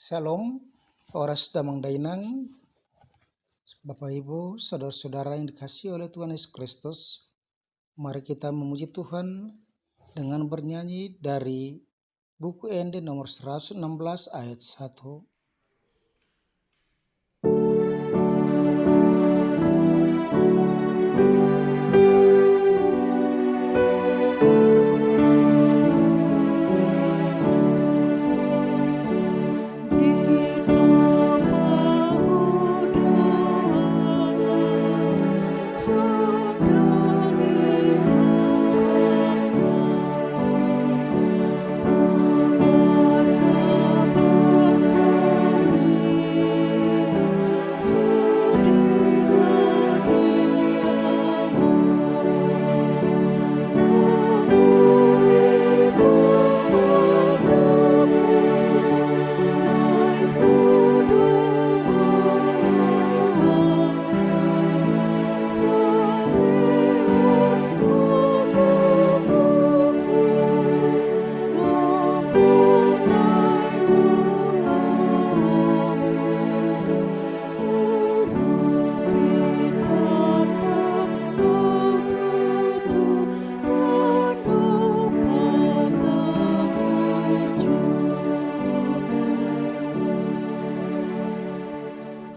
Shalom, Horas Damang Dainang, Bapak Ibu, Saudara-saudara yang dikasihi oleh Tuhan Yesus Kristus. Mari kita memuji Tuhan dengan bernyanyi dari buku ND nomor 116 ayat 1.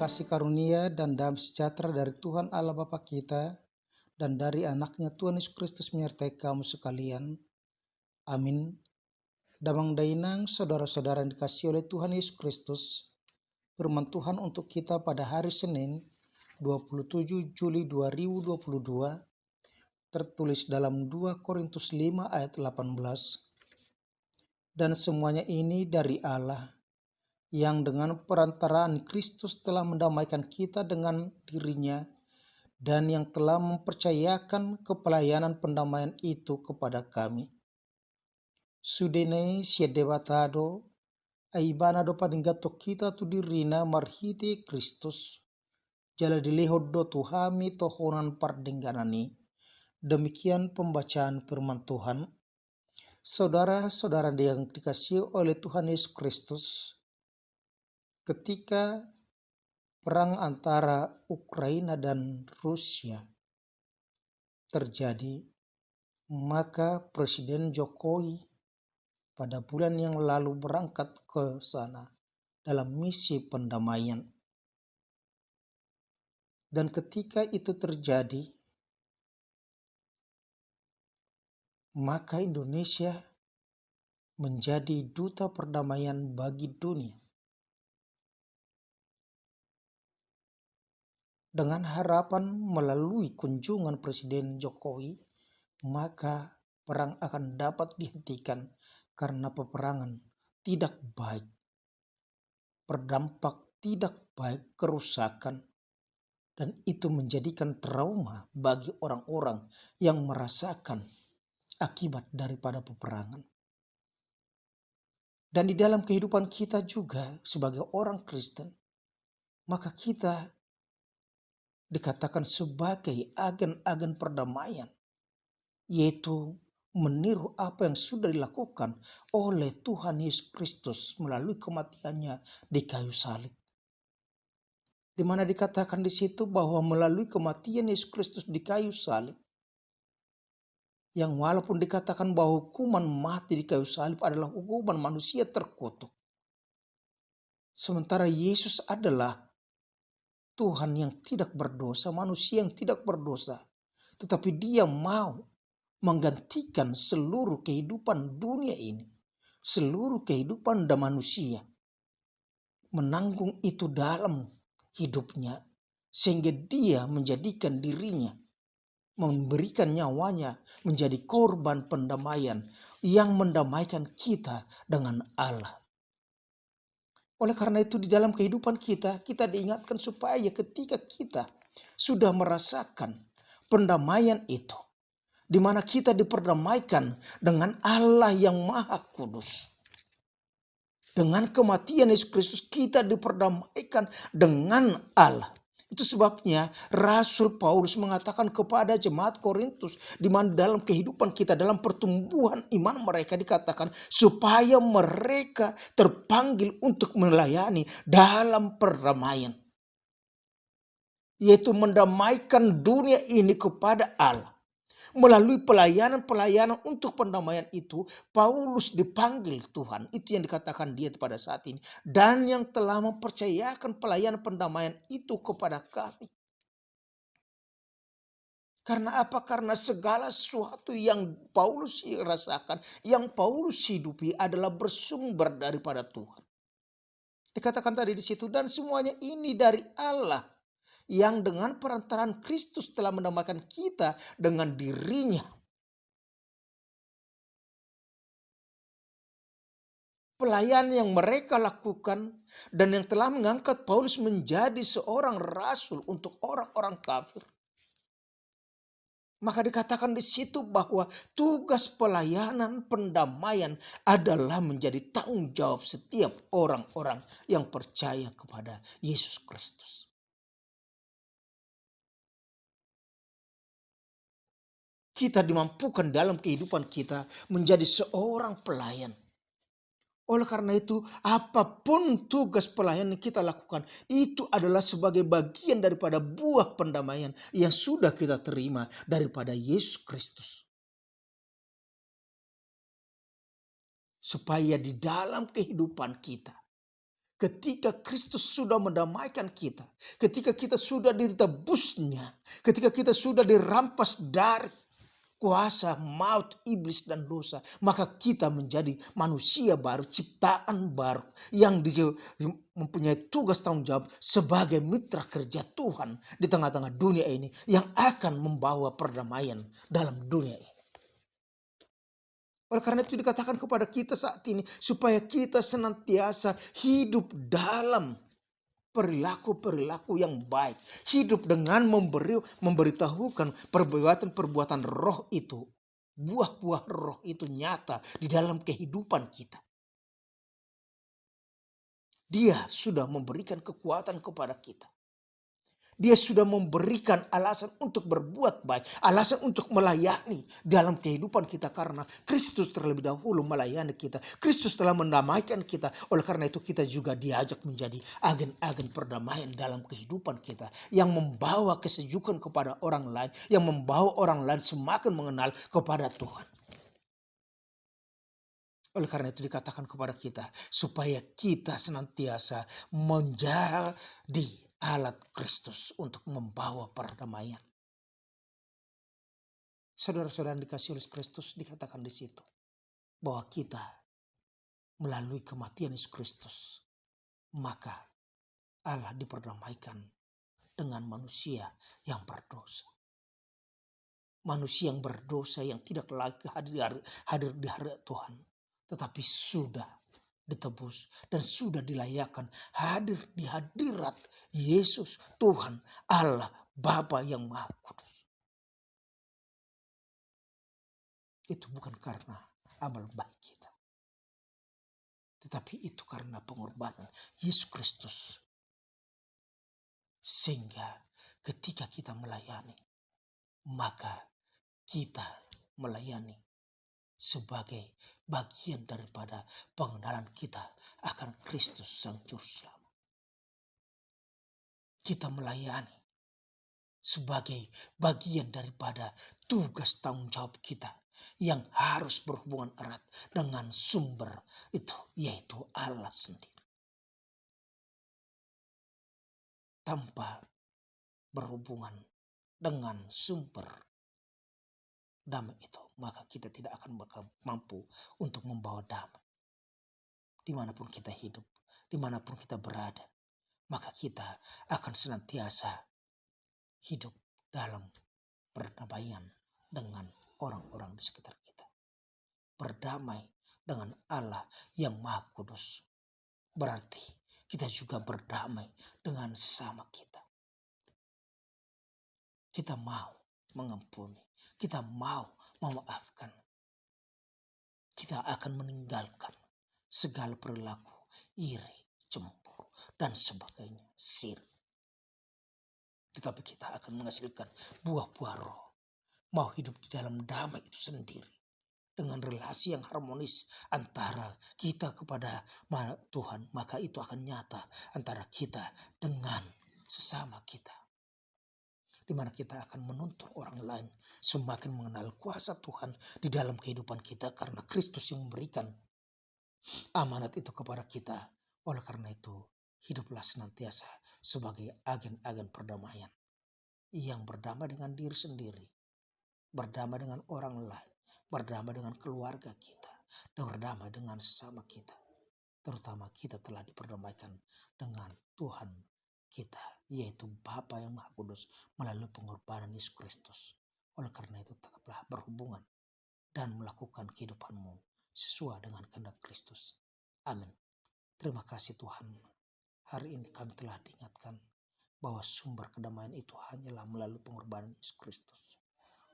Kasih karunia dan damai sejahtera dari Tuhan Allah Bapa kita dan dari anaknya Tuhan Yesus Kristus menyertai kamu sekalian. Amin. Damang Dainang, saudara-saudara yang dikasihi oleh Tuhan Yesus Kristus. Firman Tuhan untuk kita pada hari Senin 27 Juli 2022 tertulis dalam 2 Korintus 5 ayat 18. Dan semuanya ini dari Allah, yang dengan perantaraan Kristus telah mendamaikan kita dengan dirinya dan yang telah mempercayakan kepelayanan pendamaian itu kepada kami. Sudene siedebatado aibana do padingato kita tu dirina marhiti Kristus jala dilehod do tuhami tohonan pardengganani. Demikian pembacaan firman Tuhan. Saudara-saudara yang dikasihi oleh Tuhan Yesus Kristus, ketika perang antara Ukraina dan Rusia terjadi, maka Presiden Jokowi pada bulan yang lalu berangkat ke sana dalam misi pendamaian. Dan ketika itu terjadi, maka Indonesia menjadi duta perdamaian bagi dunia. Dengan harapan melalui kunjungan Presiden Jokowi, maka perang akan dapat dihentikan karena peperangan tidak baik, berdampak tidak baik, kerusakan, dan itu menjadikan trauma bagi orang-orang yang merasakan akibat daripada peperangan. Dan di dalam kehidupan kita juga sebagai orang Kristen, maka kita dikatakan sebagai agen-agen perdamaian, yaitu meniru apa yang sudah dilakukan oleh Tuhan Yesus Kristus melalui kematiannya di kayu salib. Di mana dikatakan di situ bahwa melalui kematian Yesus Kristus di kayu salib, yang walaupun dikatakan bahwa hukuman mati di kayu salib adalah hukuman manusia terkutuk, sementara Yesus adalah Tuhan yang tidak berdosa, manusia yang tidak berdosa, tetapi Dia mau menggantikan seluruh kehidupan dunia ini, seluruh kehidupan dan manusia, menanggung itu dalam hidupnya, sehingga Dia menjadikan dirinya, memberikan nyawanya menjadi korban pendamaian yang mendamaikan kita dengan Allah. Oleh karena itu di dalam kehidupan kita diingatkan supaya ketika kita sudah merasakan pendamaian itu, di mana kita diperdamaikan dengan Allah yang Maha Kudus. Dengan kematian Yesus Kristus kita diperdamaikan dengan Allah. Itu sebabnya Rasul Paulus mengatakan kepada jemaat Korintus, di mana dalam kehidupan kita, dalam pertumbuhan iman mereka dikatakan supaya mereka terpanggil untuk melayani dalam perdamaian, yaitu mendamaikan dunia ini kepada Allah. Melalui pelayanan-pelayanan untuk pendamaian itu, Paulus dipanggil Tuhan. Itu yang dikatakan dia pada saat ini. Dan yang telah mempercayakan pelayanan pendamaian itu kepada kami. Karena apa? Karena segala sesuatu yang Paulus rasakan, yang Paulus hidupi adalah bersumber daripada Tuhan. Dikatakan tadi di situ, dan semuanya ini dari Allah yang dengan perantaraan Kristus telah mendamaikan kita dengan dirinya. Pelayanan yang mereka lakukan dan yang telah mengangkat Paulus menjadi seorang rasul untuk orang-orang kafir. Maka dikatakan di situ bahwa tugas pelayanan pendamaian adalah menjadi tanggung jawab setiap orang-orang yang percaya kepada Yesus Kristus. Kita dimampukan dalam kehidupan kita menjadi seorang pelayan. Oleh karena itu, apapun tugas pelayanan yang kita lakukan, itu adalah sebagai bagian daripada buah pendamaian yang sudah kita terima daripada Yesus Kristus. Supaya di dalam kehidupan kita, ketika Kristus sudah mendamaikan kita, ketika kita sudah ditebusnya, ketika kita sudah dirampas dari kuasa maut, iblis, dan dosa, maka kita menjadi manusia baru, ciptaan baru yang mempunyai tugas tanggung jawab sebagai mitra kerja Tuhan di tengah-tengah dunia ini yang akan membawa perdamaian dalam dunia ini. Oleh karena itu dikatakan kepada kita saat ini supaya kita senantiasa hidup dalam perilaku-perilaku yang baik. Hidup dengan memberitahukan perbuatan-perbuatan roh itu. Buah-buah roh itu nyata di dalam kehidupan kita. Dia sudah memberikan kekuatan kepada kita. Dia sudah memberikan alasan untuk berbuat baik. Alasan untuk melayani dalam kehidupan kita. Karena Kristus terlebih dahulu melayani kita. Kristus telah mendamaikan kita. Oleh karena itu kita juga diajak menjadi agen-agen perdamaian dalam kehidupan kita. Yang membawa kesejukan kepada orang lain. Yang membawa orang lain semakin mengenal kepada Tuhan. Oleh karena itu dikatakan kepada kita. Supaya kita senantiasa menjadi alat Kristus untuk membawa perdamaian. Saudara-saudara dikasih oleh Kristus, dikatakan di situ bahwa kita melalui kematian Yesus Kristus, maka Allah diperdamaikan dengan manusia yang berdosa. Manusia yang berdosa yang tidak lagi hadir di hadirat Tuhan, tetapi sudah ditebus dan sudah dilayakkan hadir di hadirat Yesus Tuhan Allah Bapa yang Maha Kudus. Itu bukan karena amal baik kita, tetapi itu karena pengorbanan Yesus Kristus. Sehingga ketika kita melayani, maka kita melayani sebagai bagian daripada pengenalan kita akan Kristus Sang Juru Selamat. Kita melayani sebagai bagian daripada tugas tanggung jawab kita yang harus berhubungan erat dengan sumber itu, yaitu Allah sendiri. Tanpa berhubungan dengan sumber damai itu, maka kita tidak akan mampu untuk membawa damai. Dimanapun kita hidup, dimanapun kita berada, maka kita akan senantiasa hidup dalam perdamaian dengan orang-orang di sekitar kita. Berdamai dengan Allah yang Maha Kudus. Berarti kita juga berdamai dengan sesama kita. Kita mau mengampuni. Kita mau memaafkan. Kita akan meninggalkan segala perilaku iri, cemburu, dan sebagainya. Sirik. tetapi kita akan menghasilkan buah-buah roh. Mau hidup di dalam damai itu sendiri, dengan relasi yang harmonis antara kita kepada Tuhan, maka itu akan nyata antara kita dengan sesama kita. Di mana kita akan menuntut orang lain semakin mengenal kuasa Tuhan di dalam kehidupan kita karena Kristus yang memberikan amanat itu kepada kita. Oleh karena itu, hiduplah senantiasa sebagai agen-agen perdamaian yang berdamai dengan diri sendiri, berdamai dengan orang lain, berdamai dengan keluarga kita, dan berdamai dengan sesama kita. Terutama kita telah diperdamaikan dengan Tuhan kita, yaitu Bapa yang Maha Kudus melalui pengorbanan Yesus Kristus. Oleh karena itu tetaplah berhubungan dan melakukan kehidupanmu sesuai dengan kehendak Kristus. Amin. Terima kasih Tuhan. Hari ini kami telah diingatkan bahwa sumber kedamaian itu hanyalah melalui pengorbanan Yesus Kristus.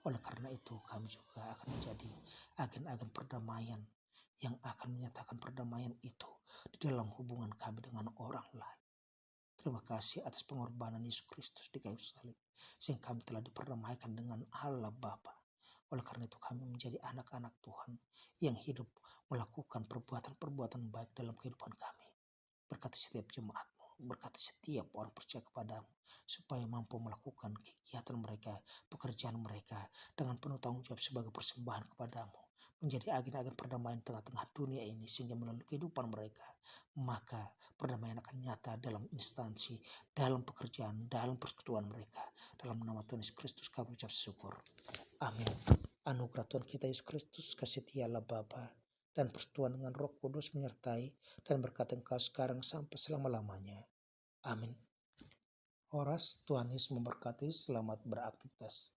Oleh karena itu kami juga akan menjadi agen-agen perdamaian yang akan menyatakan perdamaian itu di dalam hubungan kami dengan orang lain. Terima kasih atas pengorbanan Yesus Kristus di kayu salib, sehingga kami telah diperdamaikan dengan Allah Bapa. Oleh karena itu kami menjadi anak-anak Tuhan yang hidup melakukan perbuatan-perbuatan baik dalam kehidupan kami. Berkati setiap jemaat-Mu, berkati setiap orang percaya kepadamu, supaya mampu melakukan kegiatan mereka, pekerjaan mereka dengan penuh tanggung jawab sebagai persembahan kepadamu, menjadi agen-agen perdamaian tengah-tengah dunia ini, sehingga melalui kehidupan mereka, maka perdamaian akan nyata dalam instansi, dalam pekerjaan, dalam persekutuan mereka. Dalam nama Tuhan Yesus Kristus kami ucap syukur. Amin. Anugerah Tuhan kita Yesus Kristus, kasih Allah Bapa, dan persekutuan dengan Roh Kudus menyertai dan berkata engkau sekarang sampai selama-lamanya. Amin. Horas, Tuhan Yesus memberkati. Selamat beraktivitas.